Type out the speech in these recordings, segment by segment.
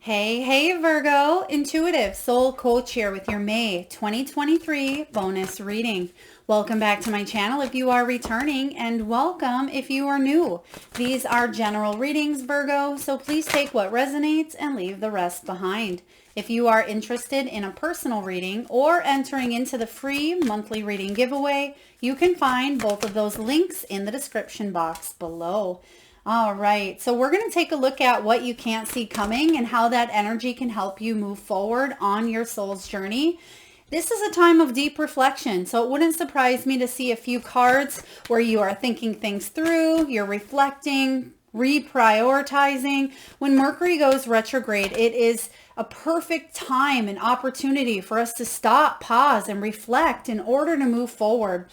Hey, Virgo, intuitive soul coach here with your May 2023 bonus reading. Welcome back to my channel if you are returning, and welcome if you are new. These are general readings, Virgo, so please take what resonates and leave the rest behind. If you are interested in a personal reading or entering into the free monthly reading giveaway, you can find both of those links in the description box below. All right, so we're going to take a look at what you can't see coming and how that energy can help you move forward on your soul's journey. This is a time of deep reflection, so it wouldn't surprise me to see a few cards where you are thinking things through, you're reflecting, reprioritizing. When Mercury goes retrograde, it is a perfect time and opportunity for us to stop, pause, and reflect in order to move forward.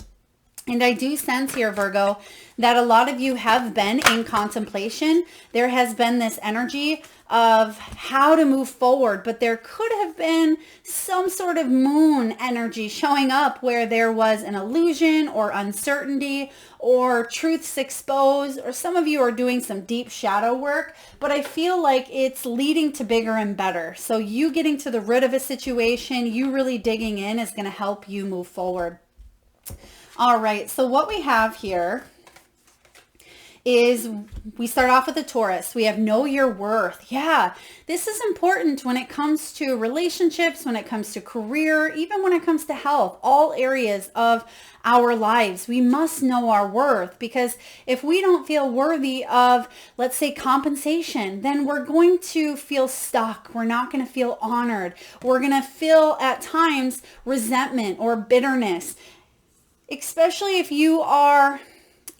And I do sense here, Virgo, that a lot of you have been in contemplation. There has been this energy of how to move forward, but there could have been some sort of moon energy showing up where there was an illusion or uncertainty or truths exposed, or some of you are doing some deep shadow work, but I feel like it's leading to bigger and better. So you getting to the root of a situation, you really digging in is going to help you move forward. All right, so what we have here is we start off with a Taurus. We have know your worth. Yeah, this is important when it comes to relationships, when it comes to career, even when it comes to health, all areas of our lives. We must know our worth, because if we don't feel worthy of, let's say, compensation, then we're going to feel stuck. We're not going to feel honored. We're going to feel at times resentment or bitterness. Especially if you are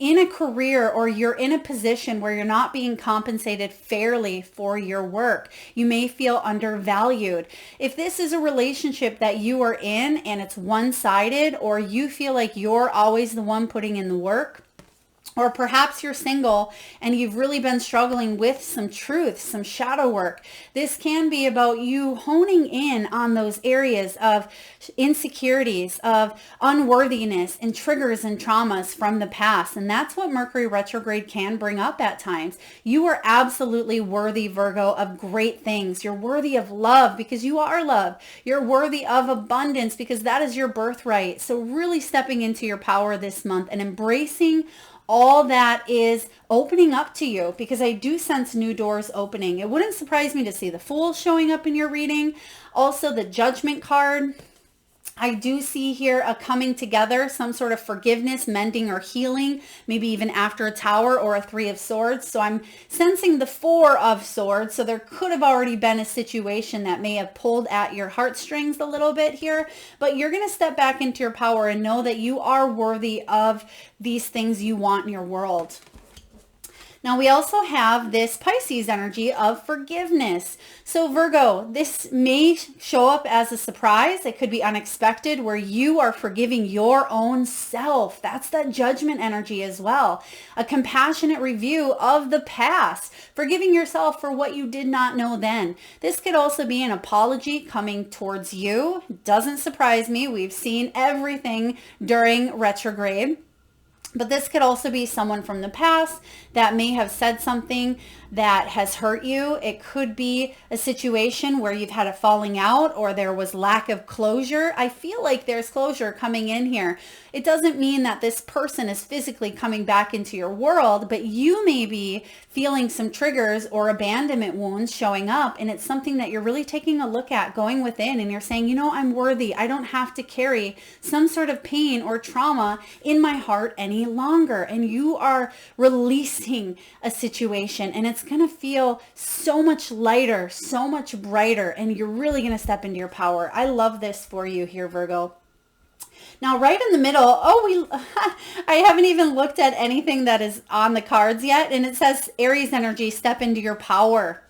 in a career or you're in a position where you're not being compensated fairly for your work. You may feel undervalued. If this is a relationship that you are in and it's one-sided, or you feel like you're always the one putting in the work, or perhaps you're single and you've really been struggling with some truth, some shadow work. This can be about you honing in on those areas of insecurities, of unworthiness, and triggers and traumas from the past. And that's what Mercury retrograde can bring up at times. You are absolutely worthy, Virgo, of great things. You're worthy of love because you are love. You're worthy of abundance because that is your birthright. So really stepping into your power this month and embracing all that is opening up to you, because I do sense new doors opening. It wouldn't surprise me to see the Fool showing up in your reading. Also the Judgment card. I do see here a coming together, some sort of forgiveness, mending, or healing, maybe even after a Tower or a Three of Swords. So I'm sensing the Four of Swords. So there could have already been a situation that may have pulled at your heartstrings a little bit here, but you're going to step back into your power and know that you are worthy of these things you want in your world. Now we also have this Pisces energy of forgiveness. So Virgo, this may show up as a surprise. It could be unexpected, where you are forgiving your own self. That's that Judgment energy as well. A compassionate review of the past, forgiving yourself for what you did not know then. This could also be an apology coming towards you. Doesn't surprise me. We've seen everything during retrograde. But this could also be someone from the past that may have said something that has hurt you. It could be a situation where you've had a falling out or there was lack of closure. I feel like there's closure coming in here. It doesn't mean that this person is physically coming back into your world, but you may be feeling some triggers or abandonment wounds showing up, and it's something that you're really taking a look at, going within, and you're saying, you know, I'm worthy. I don't have to carry some sort of pain or trauma in my heart any longer. And you are releasing a situation, and it's going to feel so much lighter, so much brighter, and you're really going to step into your power. I love this for you here, Virgo. Now, right in the middle, I haven't even looked at anything that is on the cards yet, and it says Aries energy, step into your power.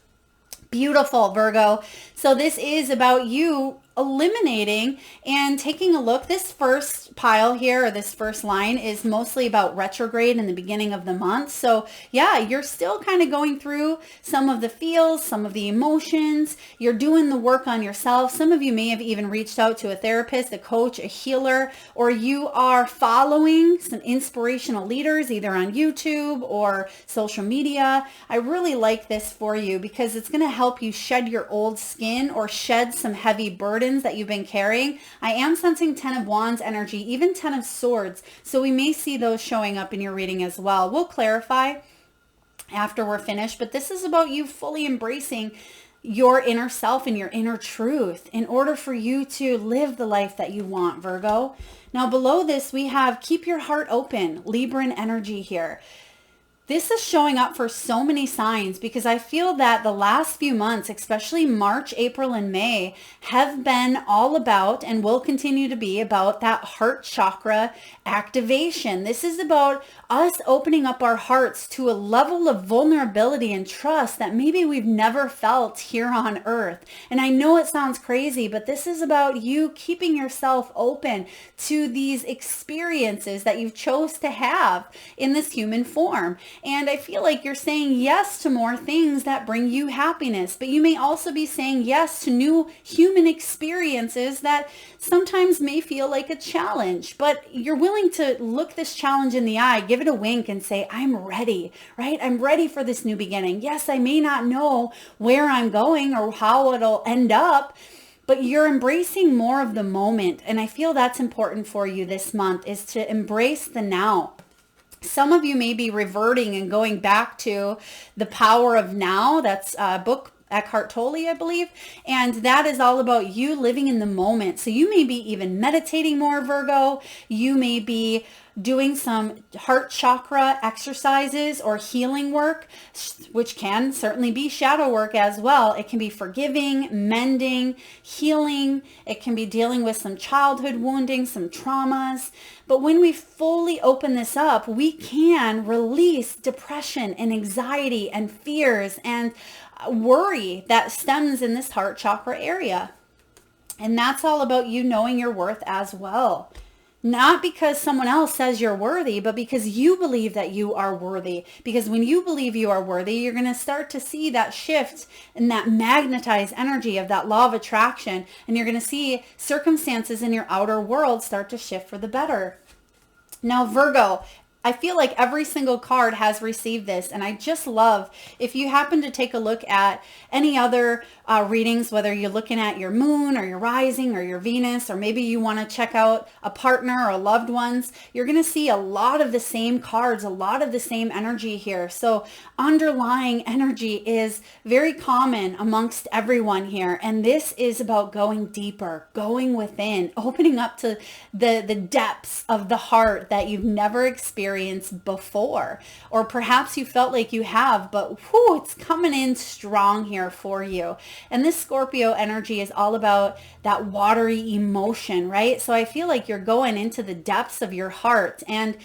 Beautiful, Virgo. So this is about you eliminating and taking a look. This first pile here, or this first line, is mostly about retrograde in the beginning of the month. So yeah, you're still kind of going through some of the feels, some of the emotions. You're doing the work on yourself. Some of you may have even reached out to a therapist, a coach, a healer, or you are following some inspirational leaders either on YouTube or social media. I really like this for you because it's going to help you shed your old skin or shed some heavy burdens that you've been carrying. I am sensing 10 of Wands energy, even 10 of Swords. So we may see those showing up in your reading as well. We'll clarify after we're finished, but this is about you fully embracing your inner self and your inner truth in order for you to live the life that you want, Virgo. Now below this, we have keep your heart open, Libran energy here. This is showing up for so many signs because I feel that the last few months, especially March, April, and May, have been all about and will continue to be about that heart chakra activation. This is about us opening up our hearts to a level of vulnerability and trust that maybe we've never felt here on earth. And I know it sounds crazy, but this is about you keeping yourself open to these experiences that you've chose to have in this human form. And I feel like you're saying yes to more things that bring you happiness, but you may also be saying yes to new human experiences that sometimes may feel like a challenge, but you're willing to look this challenge in the eye, give it a wink and say, I'm ready, right? I'm ready for this new beginning. Yes, I may not know where I'm going or how it'll end up, but you're embracing more of the moment. And I feel that's important for you this month, is to embrace the now. Some of you may be reverting and going back to the power of now. That's a book, Eckhart Tolle, I believe. And that is all about you living in the moment. So you may be even meditating more, Virgo. You may be doing some heart chakra exercises or healing work, which can certainly be shadow work as well. It can be forgiving, mending, healing. It can be dealing with some childhood wounding, some traumas. But when we fully open this up, we can release depression and anxiety and fears and worry that stems in this heart chakra area. And that's all about you knowing your worth as well. Not because someone else says you're worthy, but because you believe that you are worthy. Because when you believe you are worthy, you're going to start to see that shift and that magnetized energy of that law of attraction. And you're going to see circumstances in your outer world start to shift for the better. Now, Virgo, I feel like every single card has received this, and I just love, if you happen to take a look at any other readings, whether you're looking at your moon or your rising or your Venus, or maybe you want to check out a partner or loved ones, you're going to see a lot of the same cards, a lot of the same energy here. So underlying energy is very common amongst everyone here, and this is about going deeper, going within, opening up to the depths of the heart that you've never experienced before, or perhaps you felt like you have, but whew, it's coming in strong here for you. And this Scorpio energy is all about that watery emotion, right? So I feel like you're going into the depths of your heart, and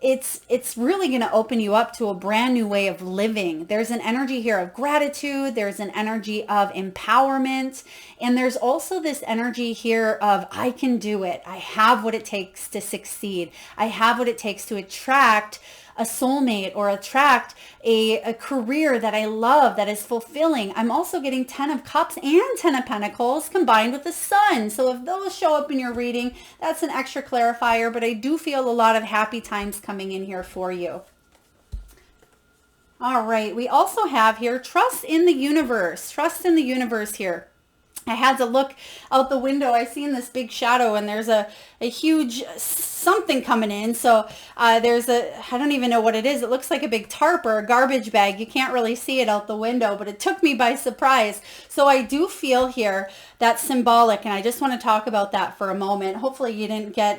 it's really going to open you up to a brand new way of living. There's an energy here of gratitude. There's an energy of empowerment. And there's also this energy here of, I can do it. I have what it takes to succeed. I have what it takes to attract a soulmate or attract a career that I love, that is fulfilling. I'm also getting 10 of Cups and 10 of Pentacles combined with the Sun. So if those show up in your reading, that's an extra clarifier, but I do feel a lot of happy times coming in here for you. All right, we also have here, trust in the universe. Trust in the universe here. I had to look out the window. I seen this big shadow, and there's a huge something coming in. So there's I don't even know what it is. It looks like a big tarp or a garbage bag. You can't really see it out the window, but it took me by surprise. So I do feel here that's symbolic, and I just want to talk about that for a moment. Hopefully you didn't get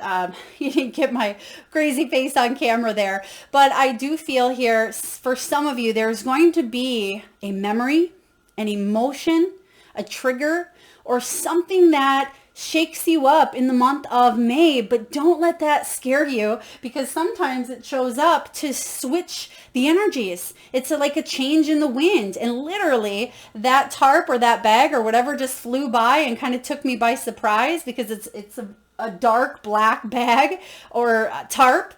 my crazy face on camera there. But I do feel here, for some of you, there's going to be a memory, an emotion, a trigger, or something that shakes you up in the month of May, but don't let that scare you, because sometimes it shows up to switch the energies. It's like a change in the wind, and literally that tarp or that bag or whatever just flew by and kind of took me by surprise, because it's a dark black bag or tarp.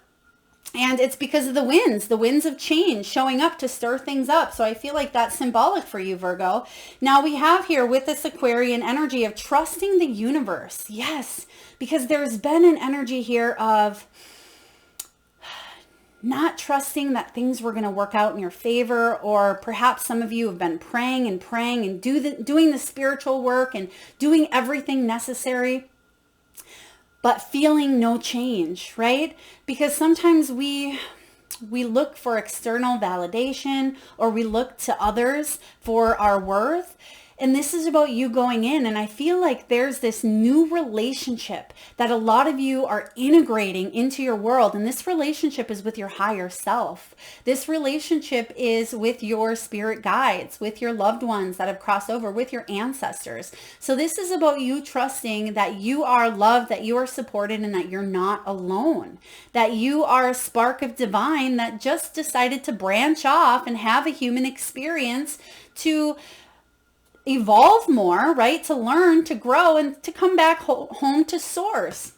And it's because of the winds of change showing up to stir things up. So I feel like that's symbolic for you, Virgo. Now we have here with this Aquarian energy of trusting the universe. Yes, because there's been an energy here of not trusting that things were going to work out in your favor, or perhaps some of you have been praying and doing the spiritual work and doing everything necessary, but feeling no change, right? Because sometimes we look for external validation, or we look to others for our worth. And this is about you going in. And I feel like there's this new relationship that a lot of you are integrating into your world. And this relationship is with your higher self. This relationship is with your spirit guides, with your loved ones that have crossed over, with your ancestors. So this is about you trusting that you are loved, that you are supported, and that you're not alone. That you are a spark of divine that just decided to branch off and have a human experience to evolve more, right? To learn, to grow, and to come back home to source.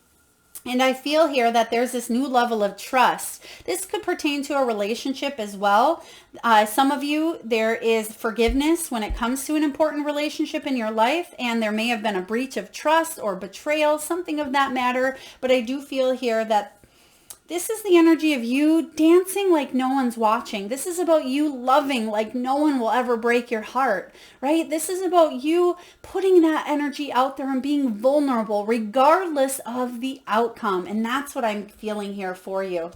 And I feel here that there's this new level of trust. This could pertain to a relationship as well. Some of you, there is forgiveness when it comes to an important relationship in your life, and there may have been a breach of trust or betrayal, something of that matter. But I do feel here that this is the energy of you dancing like no one's watching. This is about you loving like no one will ever break your heart, right? This is about you putting that energy out there and being vulnerable regardless of the outcome. And that's what I'm feeling here for you.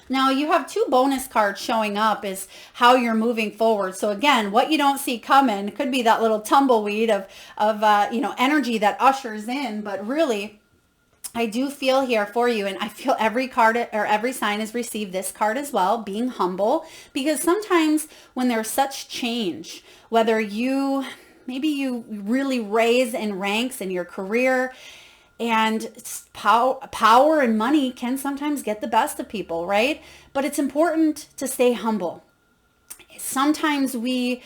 Now you have two bonus cards showing up is how you're moving forward. So again, what you don't see coming could be that little tumbleweed of energy that ushers in, but really, I do feel here for you, and I feel every card or every sign has received this card as well, being humble, because sometimes when there's such change, whether maybe you really raise in ranks in your career, and power and money can sometimes get the best of people, right? But it's important to stay humble. Sometimes we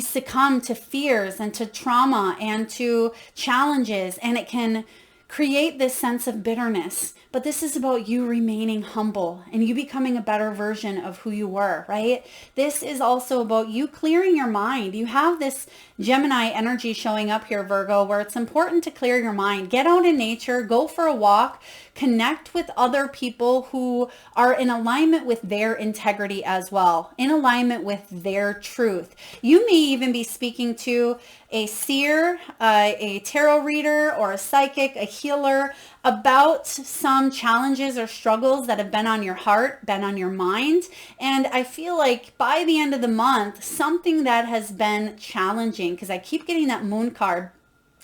succumb to fears and to trauma and to challenges, and it can create this sense of bitterness. But this is about you remaining humble and you becoming a better version of who you were, right? This is also about you clearing your mind. You have this Gemini energy showing up here, Virgo, where it's important to clear your mind. Get out in nature, go for a walk, connect with other people who are in alignment with their integrity as well, in alignment with their truth. You may even be speaking to a seer, a tarot reader, or a psychic, a healer, about some challenges or struggles that have been on your heart, been on your mind. And I feel like by the end of the month, something that has been challenging, because I keep getting that moon card,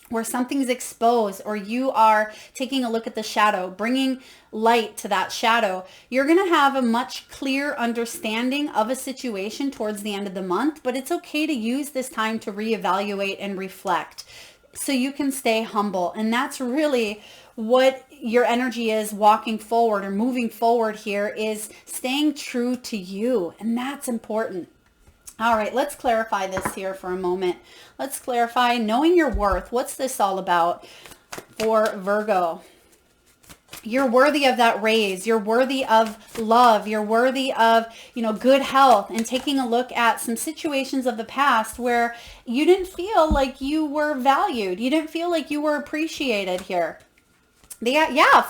where something's exposed, or you are taking a look at the shadow, bringing light to that shadow, you're going to have a much clearer understanding of a situation towards the end of the month. But it's okay to use this time to reevaluate and reflect so you can stay humble. And that's really what your energy is walking forward or moving forward here, is staying true to you. And that's important. All right, let's clarify this here for a moment. Let's clarify knowing your worth. What's this all about for Virgo? You're worthy of that raise. You're worthy of love. You're worthy of, good health, and taking a look at some situations of the past where you didn't feel like you were valued. You didn't feel like you were appreciated here.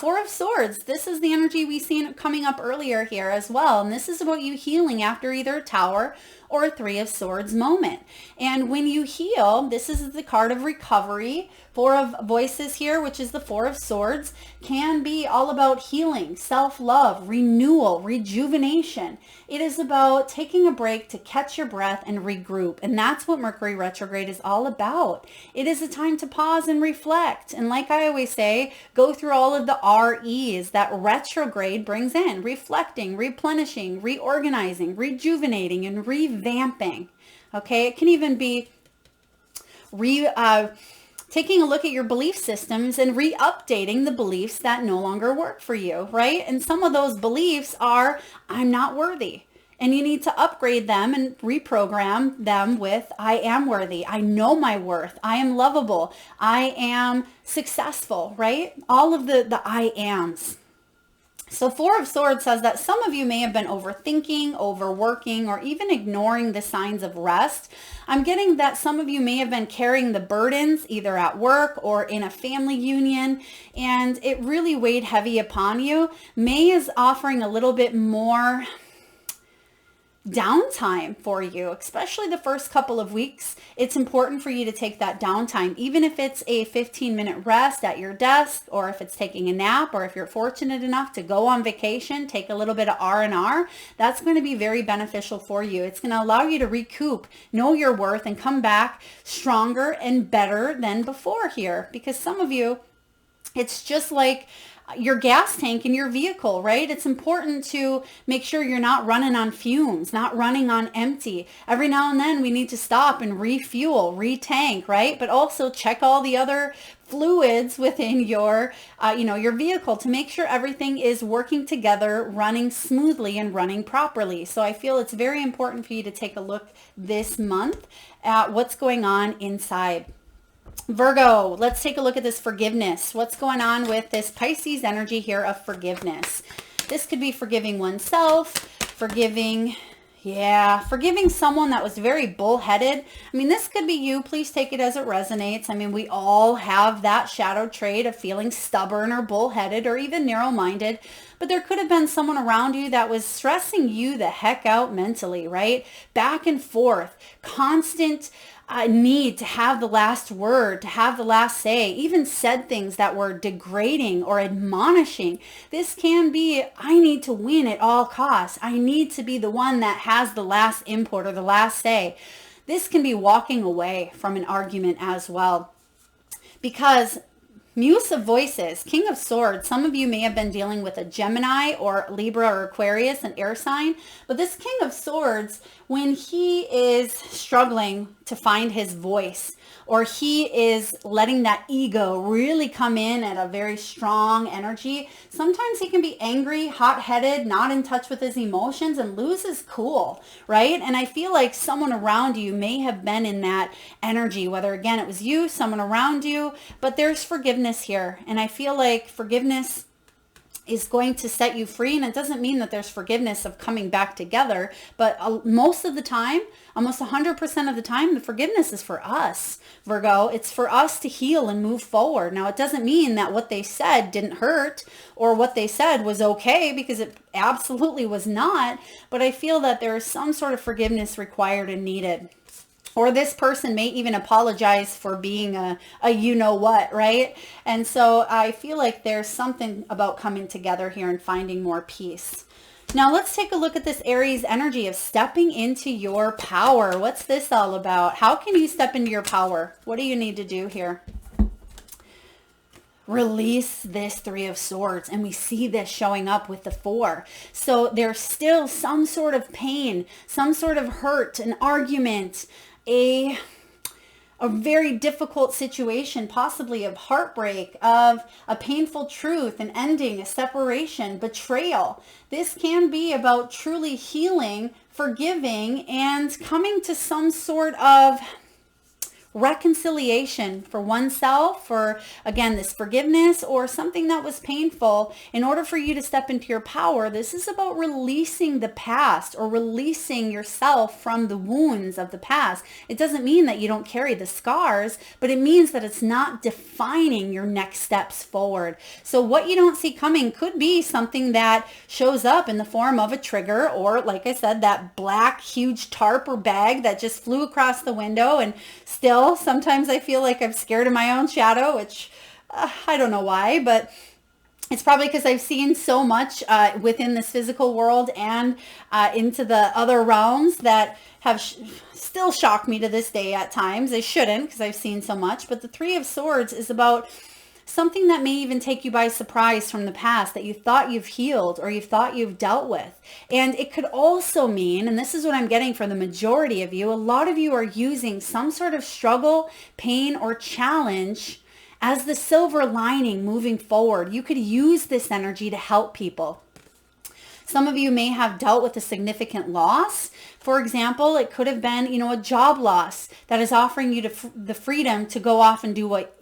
Four of Swords. This is the energy we seen coming up earlier here as well. And this is about you healing after either a Tower or a Three of Swords moment. And when you heal, this is the card of recovery. Four of Voices here, which is the Four of Swords, can be all about healing, self-love, renewal, rejuvenation. It is about taking a break to catch your breath and regroup. And that's what Mercury retrograde is all about. It is a time to pause and reflect. And like I always say, go through all of the REs that retrograde brings in: reflecting, replenishing, reorganizing, rejuvenating, and revamping. Okay, it can even be taking a look at your belief systems and re-updating the beliefs that no longer work for you, right? And some of those beliefs are, I'm not worthy. And you need to upgrade them and reprogram them with, I am worthy. I know my worth. I am lovable. I am successful, right? All of the I ams. So Four of Swords says that some of you may have been overthinking, overworking, or even ignoring the signs of rest. I'm getting that some of you may have been carrying the burdens either at work or in a family union, and it really weighed heavy upon you. May is offering a little bit more downtime for you, especially the first couple of weeks. It's important for you to take that downtime, even if it's a 15-minute rest at your desk, or if it's taking a nap, or if you're fortunate enough to go on vacation, take a little bit of R&R. That's going to be very beneficial for you. It's going to allow you to recoup, know your worth, and come back stronger and better than before here. Because some of you, it's just like your gas tank in your vehicle, right? It's important to make sure you're not running on fumes, not running on empty. Every now and then we need to stop and refuel, retank, right? But also check all the other fluids within your, your vehicle to make sure everything is working together, running smoothly and running properly. So I feel it's very important for you to take a look this month at what's going on inside. Virgo, let's take a look at this forgiveness. What's going on with this Pisces energy here of forgiveness? This could be forgiving oneself, forgiving someone that was very bullheaded. I mean, this could be you. Please take it as it resonates. I mean, we all have that shadow trait of feeling stubborn or bullheaded or even narrow-minded, but there could have been someone around you that was stressing you the heck out mentally, right? Back and forth, constant need to have the last word, to have the last say, even said things that were degrading or admonishing. This can be, I need to win at all costs. I need to be the one that has the last input or the last say. This can be walking away from an argument as well. Because Muse of Voices, King of Swords, some of you may have been dealing with a Gemini or Libra or Aquarius, an air sign, but this King of Swords, when he is struggling to find his voice, or he is letting that ego really come in at a very strong energy, sometimes he can be angry, hot-headed, not in touch with his emotions, and lose his cool, right? And I feel like someone around you may have been in that energy, whether, again, it was you, someone around you, but there's forgiveness here. And I feel like forgiveness is going to set you free. And it doesn't mean that there's forgiveness of coming back together, but most of the time, almost 100% of the time, the forgiveness is for us, Virgo. It's for us to heal and move forward. Now, it doesn't mean that what they said didn't hurt or what they said was okay, because it absolutely was not. But I feel that there is some sort of forgiveness required and needed. Or this person may even apologize for being a you-know-what, right? And so I feel like there's something about coming together here and finding more peace. Now let's take a look at this Aries energy of stepping into your power. What's this all about? How can you step into your power? What do you need to do here? Release this Three of Swords, and we see this showing up with the Four. So there's still some sort of pain, some sort of hurt, an argument, a very difficult situation, possibly of heartbreak, of a painful truth, an ending, a separation, betrayal. This can be about truly healing, forgiving, and coming to some sort of reconciliation for oneself, for, again, this forgiveness or something that was painful. In order for you to step into your power, this is about releasing the past or releasing yourself from the wounds of the past. It doesn't mean that you don't carry the scars, but it means that it's not defining your next steps forward. So what you don't see coming could be something that shows up in the form of a trigger, or, like I said, that black huge tarp or bag that just flew across the window. And still, sometimes I feel like I'm scared of my own shadow, which I don't know why, but it's probably because I've seen so much within this physical world and into the other realms that have still shocked me to this day at times. They shouldn't, because I've seen so much. But the Three of Swords is about something that may even take you by surprise from the past that you thought you've healed or you thought you've dealt with. And it could also mean, and this is what I'm getting for the majority of you, a lot of you are using some sort of struggle, pain, or challenge as the silver lining moving forward. You could use this energy to help people. Some of you may have dealt with a significant loss. For example, it could have been, a job loss that is offering you the freedom to go off and do what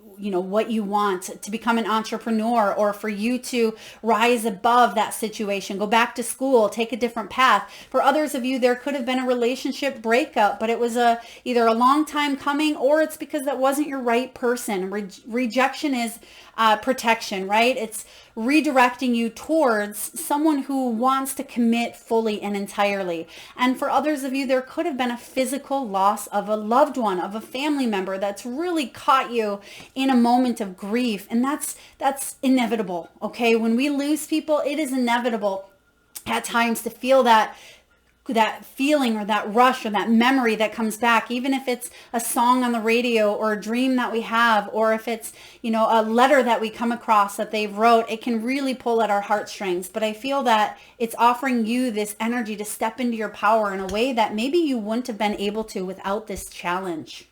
you want, to become an entrepreneur, or for you to rise above that situation, go back to school, take a different path. For others of you, there could have been a relationship breakup, but it was either a long time coming, or it's because that wasn't your right person. Rejection is protection, right? It's redirecting you towards someone who wants to commit fully and entirely. And for others of you, there could have been a physical loss of a loved one, of a family member that's really caught you in a moment of grief. And that's inevitable, okay? When we lose people, it is inevitable at times to feel that feeling or that rush or that memory that comes back, even if it's a song on the radio or a dream that we have, or if it's, a letter that we come across that they wrote, it can really pull at our heartstrings. But I feel that it's offering you this energy to step into your power in a way that maybe you wouldn't have been able to without this challenge.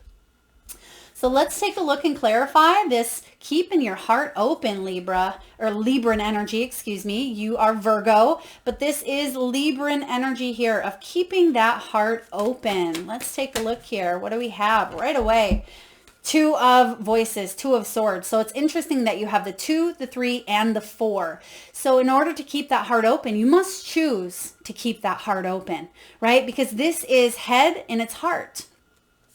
So let's take a look and clarify this. Keeping your heart open, Libra, or Libran energy, excuse me. You are Virgo, but this is Libran energy here of keeping that heart open. Let's take a look here. What do we have right away? Two of voices, two of swords. So it's interesting that you have the 2, the 3, and the 4. So in order to keep that heart open, you must choose to keep that heart open, right? Because this is head and it's heart.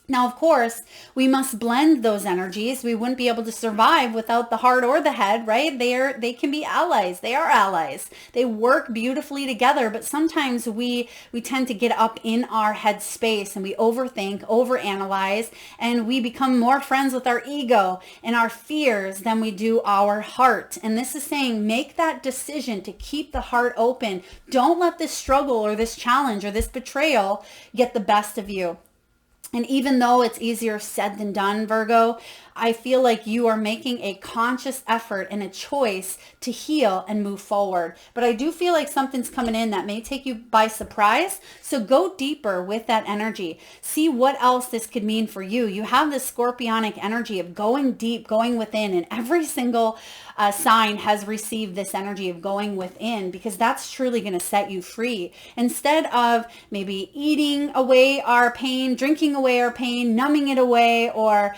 Now, of course, we must blend those energies. We wouldn't be able to survive without the heart or the head, right? They can be allies. They are allies. They work beautifully together, but sometimes we tend to get up in our head space and we overthink, overanalyze, and we become more friends with our ego and our fears than we do our heart. And this is saying, make that decision to keep the heart open. Don't let this struggle or this challenge or this betrayal get the best of you. And even though it's easier said than done, Virgo, I feel like you are making a conscious effort and a choice to heal and move forward. But I do feel like something's coming in that may take you by surprise. So go deeper with that energy. See what else this could mean for you. You have this scorpionic energy of going deep, going within, and every single sign has received this energy of going within, because that's truly going to set you free. Instead of maybe eating away our pain, drinking away our pain, numbing it away, or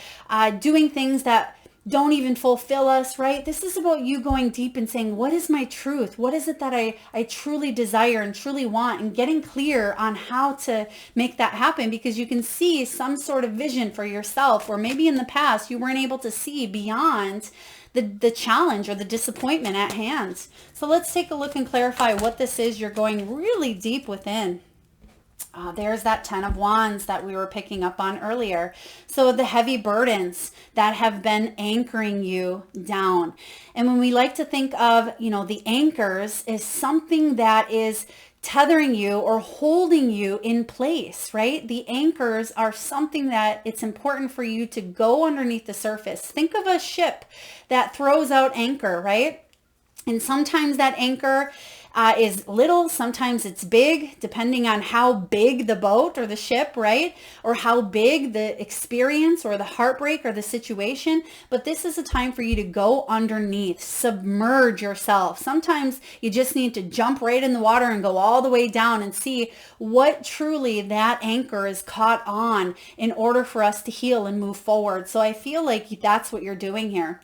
doing things that don't even fulfill us, right? This is about you going deep and saying, what is my truth? What is it that I truly desire and truly want, and getting clear on how to make that happen, because you can see some sort of vision for yourself, or maybe in the past you weren't able to see beyond the challenge or the disappointment at hand. So let's take a look and clarify what this is. You're going really deep within. There's that 10 of Wands that we were picking up on earlier. So the heavy burdens that have been anchoring you down. And when we like to think of, the anchors is something that is tethering you or holding you in place, right? The anchors are something that it's important for you to go underneath the surface. Think of a ship that throws out anchor, right? And sometimes that anchor is little, sometimes it's big, depending on how big the boat or the ship, right? Or how big the experience or the heartbreak or the situation. But this is a time for you to go underneath, submerge yourself. Sometimes you just need to jump right in the water and go all the way down and see what truly that anchor is caught on in order for us to heal and move forward. So I feel like that's what you're doing here.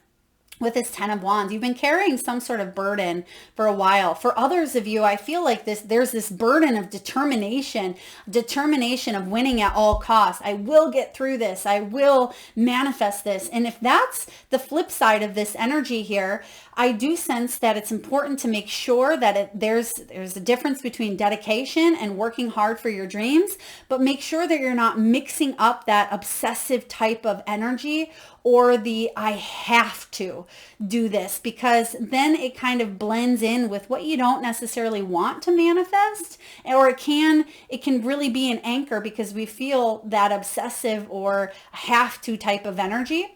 With this 10 of Wands, you've been carrying some sort of burden for a while. For others of you, I feel like there's this burden of determination of winning at all costs. I will get through this. I will manifest this. And if that's the flip side of this energy here, I do sense that it's important to make sure that there's a difference between dedication and working hard for your dreams, but make sure that you're not mixing up that obsessive type of energy or the I have to do this, because then it kind of blends in with what you don't necessarily want to manifest, or it can really be an anchor because we feel that obsessive or have to type of energy.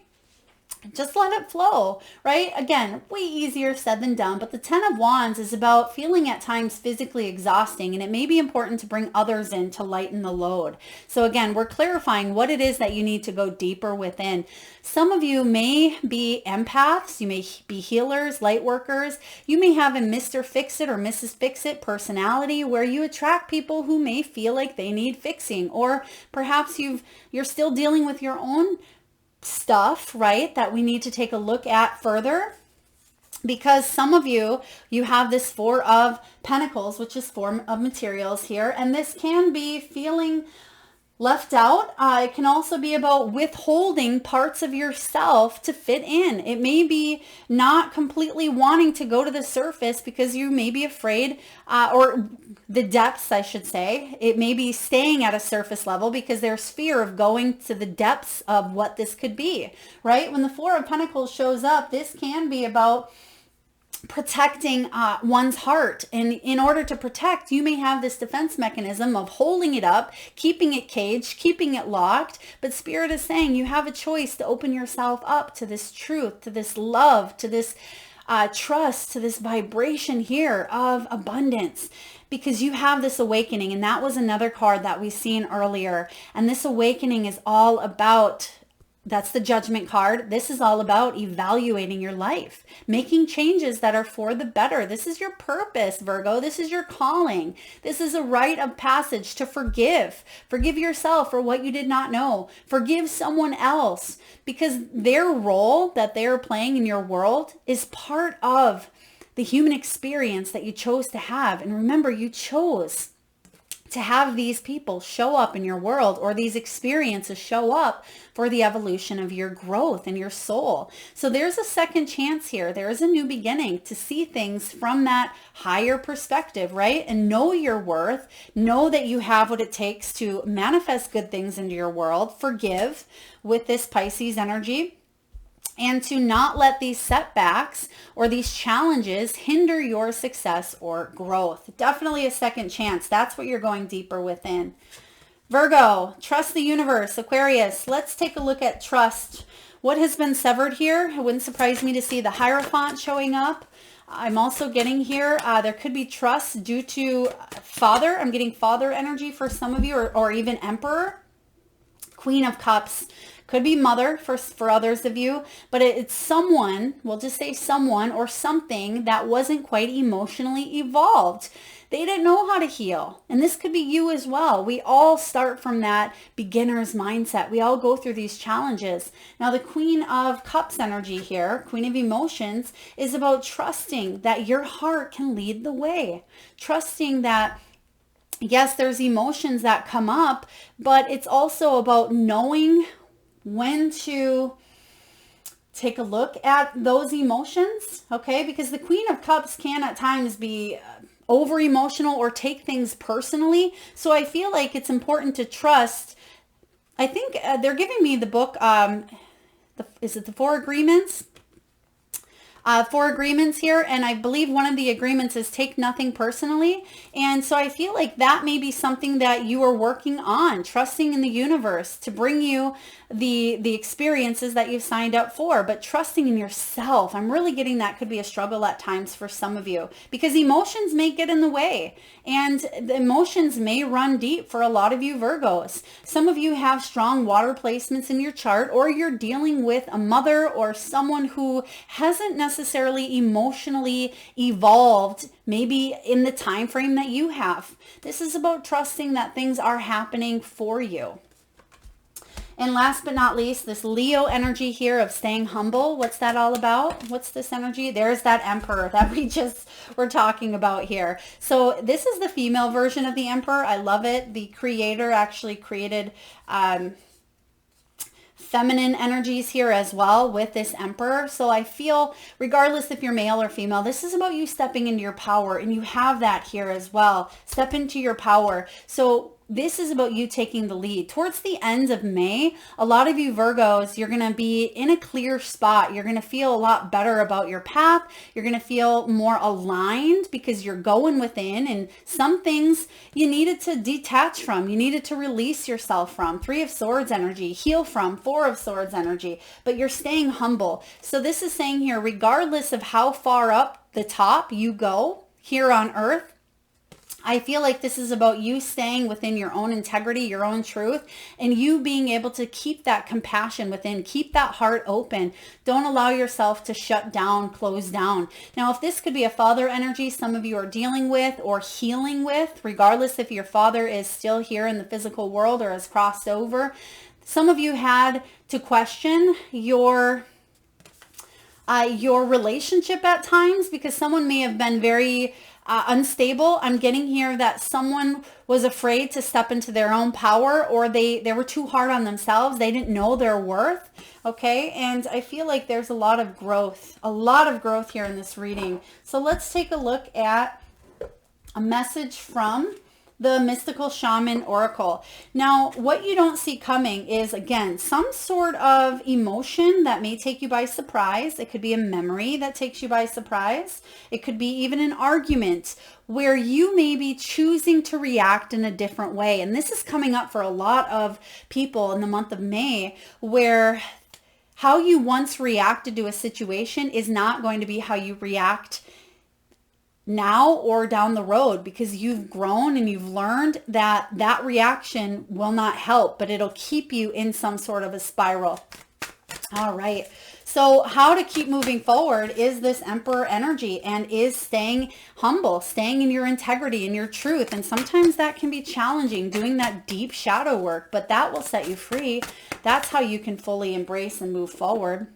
just let it flow, right? Again, way easier said than done, but the 10 of Wands is about feeling at times physically exhausting, and it may be important to bring others in to lighten the load. So again, we're clarifying what it is that you need to go deeper within. Some of you may be empaths, you may be healers, light workers. You may have a Mr. Fix-It or Mrs. Fix-It personality where you attract people who may feel like they need fixing, or perhaps you're still dealing with your own stuff, right, that we need to take a look at further, because some of you have this Four of Pentacles, which is Four of Materials here, and this can be feeling left out. It can also be about withholding parts of yourself to fit in. It may be not completely wanting to go to the surface because you may be afraid, or the depths, I should say. It may be staying at a surface level because there's fear of going to the depths of what this could be, right? When the Four of Pentacles shows up, this can be about protecting one's heart. And in order to protect, you may have this defense mechanism of holding it up, keeping it caged, keeping it locked. But Spirit is saying you have a choice to open yourself up to this truth, to this love, to this trust, to this vibration here of abundance, because you have this awakening. And that was another card that we seen earlier. And this awakening is all about, that's the Judgment card. This is all about evaluating your life, making changes that are for the better. This is your purpose, Virgo. This is your calling. This is a rite of passage to forgive. Forgive yourself for what you did not know. Forgive someone else, because their role that they are playing in your world is part of the human experience that you chose to have. And remember, you chose to have these people show up in your world, or these experiences show up for the evolution of your growth and your soul. So there's a second chance here. There is a new beginning to see things from that higher perspective, right? And know your worth. Know that you have what it takes to manifest good things into your world. Forgive with this Pisces energy. And to not let these setbacks or these challenges hinder your success or growth. Definitely a second chance. That's what you're going deeper within. Virgo, trust the universe. Aquarius, let's take a look at trust. What has been severed here? It wouldn't surprise me to see the Hierophant showing up. I'm also getting here, there could be trust due to Father. I'm getting Father energy for some of you, or even Emperor. Queen of Cups. Could be Mother for others of you, but it's someone, we'll just say someone or something that wasn't quite emotionally evolved. They didn't know how to heal. And this could be you as well. We all start from that beginner's mindset. We all go through these challenges. Now, the Queen of Cups energy here, Queen of Emotions, is about trusting that your heart can lead the way. Trusting that, yes, there's emotions that come up, but it's also about knowing when to take a look at those emotions, okay? Because the Queen of Cups can at times be over emotional or take things personally. So I feel like it's important to trust. I think they're giving me the book, is it the Four Agreements? Four agreements here, and I believe one of the agreements is take nothing personally. And so I feel like that may be something that you are working on, trusting in the universe to bring you the experiences that you've signed up for, but trusting in yourself. I'm really getting that could be a struggle at times for some of you, because emotions may get in the way, and the emotions may run deep for a lot of you Virgos. Some of you have strong water placements in your chart, or you're dealing with a mother or someone who hasn't necessarily emotionally evolved maybe in the time frame that you have. This is about trusting that things are happening for you. And last but not least, this Leo energy here of staying humble. What's that all about? What's this energy? There's that Emperor that we just were talking about here. So this is the female version of the Emperor. I love it. The creator actually created feminine energies here as well with this Emperor. So I feel, regardless if you're male or female, this is about you stepping into your power, and you have that here as well. Step into your power. So this is about you taking the lead. Towards the end of May, a lot of you Virgos, you're going to be in a clear spot. You're going to feel a lot better about your path. You're going to feel more aligned because you're going within, and some things you needed to detach from. You needed to release yourself from. 3 of Swords energy, heal from 4 of Swords energy, but you're staying humble. So this is saying here, regardless of how far up the top you go here on earth, I feel like this is about you staying within your own integrity, your own truth, and you being able to keep that compassion within, keep that heart open. Don't allow yourself to shut down, close down. Now, if this could be a father energy some of you are dealing with or healing with, regardless if your father is still here in the physical world or has crossed over, some of you had to question your relationship at times because someone may have been very unstable. I'm getting here that someone was afraid to step into their own power, or they were too hard on themselves. They didn't know their worth. Okay. And I feel like there's a lot of growth here in this reading. So let's take a look at a message from the Mystical Shaman Oracle. Now, what you don't see coming is, again, some sort of emotion that may take you by surprise. It could be a memory that takes you by surprise. It could be even an argument where you may be choosing to react in a different way. And this is coming up for a lot of people in the month of May, where how you once reacted to a situation is not going to be how you react now or down the road, because you've grown and you've learned that that reaction will not help, but it'll keep you in some sort of a spiral. All right. So how to keep moving forward is this Emperor energy, and is staying humble, staying in your integrity and your truth. And sometimes that can be challenging, doing that deep shadow work, but that will set you free. That's how you can fully embrace and move forward.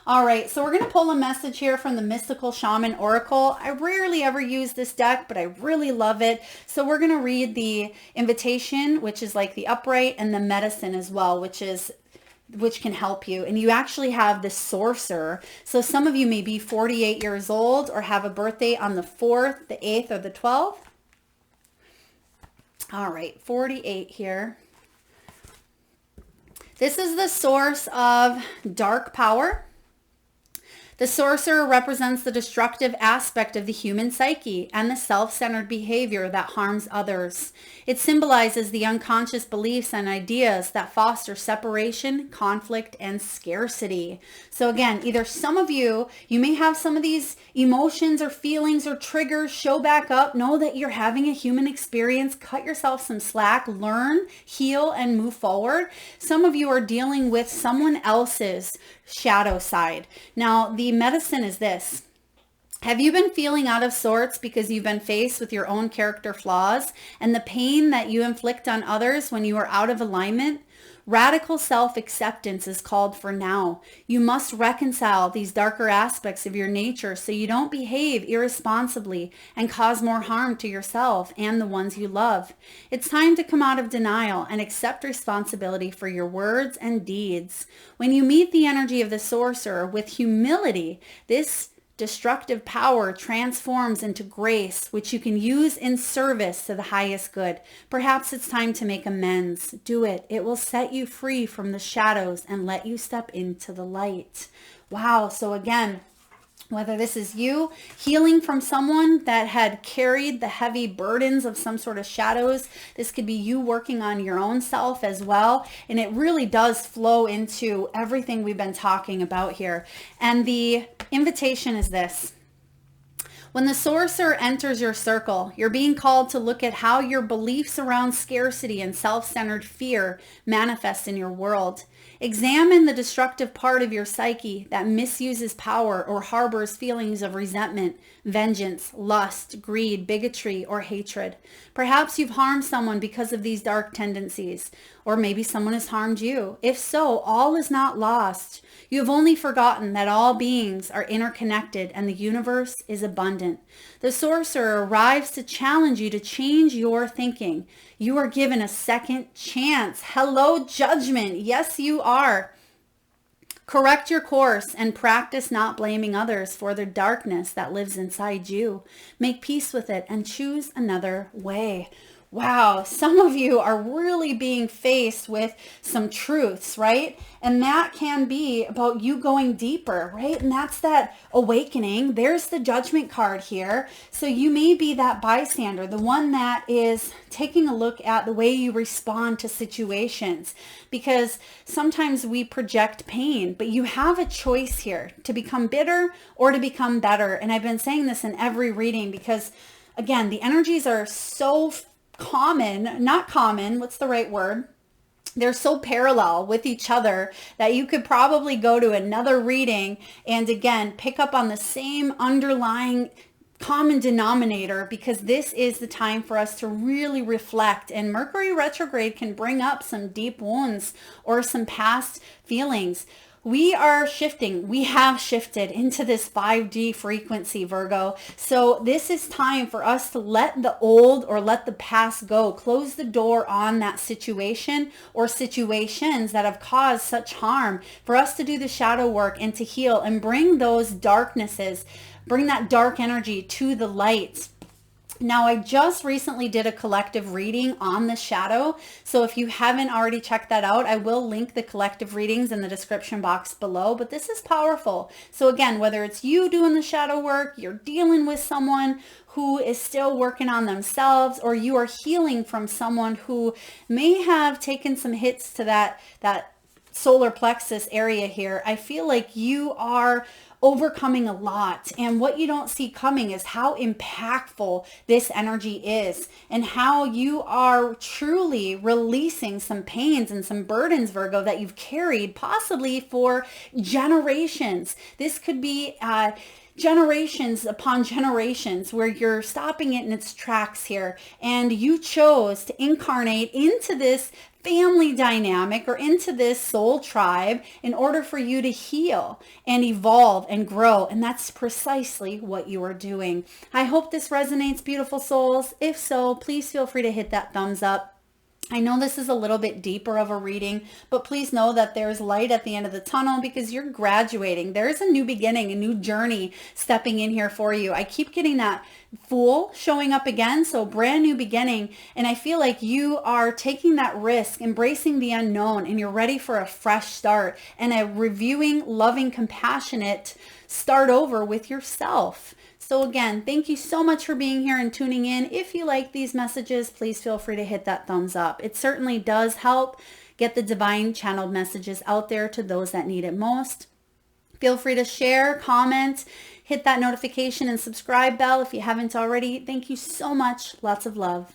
All right, so we're going to pull a message here from the Mystical Shaman Oracle. I rarely ever use this deck, but I really love it. So we're going to read the invitation, which is like the upright, and the medicine as well, which can help you. And you actually have the sorcerer. So some of you may be 48 years old or have a birthday on the 4th, the 8th, or the 12th. All right, 48 here. This is the source of dark power. The sorcerer represents the destructive aspect of the human psyche and the self-centered behavior that harms others. It symbolizes the unconscious beliefs and ideas that foster separation, conflict, and scarcity. So again, either some of you may have some of these emotions or feelings or triggers show back up. Know that you're having a human experience. Cut yourself some slack, learn, heal, and move forward. Some of you are dealing with someone else's shadow side. Now, the medicine is this. Have you been feeling out of sorts because you've been faced with your own character flaws and the pain that you inflict on others when you are out of alignment? Radical self-acceptance is called for now. You must reconcile these darker aspects of your nature so you don't behave irresponsibly and cause more harm to yourself and the ones you love. It's time to come out of denial and accept responsibility for your words and deeds. When you meet the energy of the sorcerer with humility, this destructive power transforms into grace, which you can use in service to the highest good. Perhaps it's time to make amends. Do it. It will set you free from the shadows and let you step into the light. Wow. So again, whether this is you healing from someone that had carried the heavy burdens of some sort of shadows, this could be you working on your own self as well. And it really does flow into everything we've been talking about here. And the invitation is this. When the sorcerer enters your circle, you're being called to look at how your beliefs around scarcity and self-centered fear manifest in your world. Examine the destructive part of your psyche that misuses power or harbors feelings of resentment, vengeance, lust, greed, bigotry, or hatred. Perhaps you've harmed someone because of these dark tendencies, or maybe someone has harmed you. If so, all is not lost. You have only forgotten that all beings are interconnected and the universe is abundant. The sorcerer arrives to challenge you to change your thinking. You are given a second chance. Hello, judgment. Yes, you are. Correct your course and practice not blaming others for the darkness that lives inside you. Make peace with it and choose another way. wow, some of you are really being faced with some truths, right? And that can be about you going deeper, right? And that's that awakening. There's the judgment card here. So you may be that bystander, the one that is taking a look at the way you respond to situations, because sometimes we project pain, but you have a choice here to become bitter or to become better. And I've been saying this in every reading because, again, the energies are so not common, what's the right word? They're so parallel with each other that you could probably go to another reading and again, pick up on the same underlying common denominator, because this is the time for us to really reflect. And Mercury retrograde can bring up some deep wounds or some past feelings. We are shifting. We have shifted into this 5D frequency, Virgo. So this is time for us to let the old or let the past go. Close the door on that situation or situations that have caused such harm, for us to do the shadow work and to heal and bring those darknesses, bring that dark energy to the light. Now, I just recently did a collective reading on the shadow. So if you haven't already checked that out, I will link the collective readings in the description box below. But this is powerful. So again, whether it's you doing the shadow work, you're dealing with someone who is still working on themselves, or you are healing from someone who may have taken some hits to that solar plexus area here, I feel like you are overcoming a lot. And what you don't see coming is how impactful this energy is and how you are truly releasing some pains and some burdens, Virgo, that you've carried possibly for generations. This could be generations upon generations where you're stopping it in its tracks here, and you chose to incarnate into this family dynamic or into this soul tribe in order for you to heal and evolve and grow. And that's precisely what you are doing. I hope this resonates, beautiful souls. If so, please feel free to hit that thumbs up. I know this is a little bit deeper of a reading, but please know that there's light at the end of the tunnel because you're graduating. There's a new beginning, a new journey stepping in here for you. I keep getting that Fool showing up again, so brand new beginning. And I feel like you are taking that risk, embracing the unknown, and you're ready for a fresh start and a reviewing, loving, compassionate start over with yourself. So again, thank you so much for being here and tuning in. If you like these messages, please feel free to hit that thumbs up. It certainly does help get the divine channeled messages out there to those that need it most. Feel free to share, comment, hit that notification and subscribe bell if you haven't already. Thank you so much. Lots of love.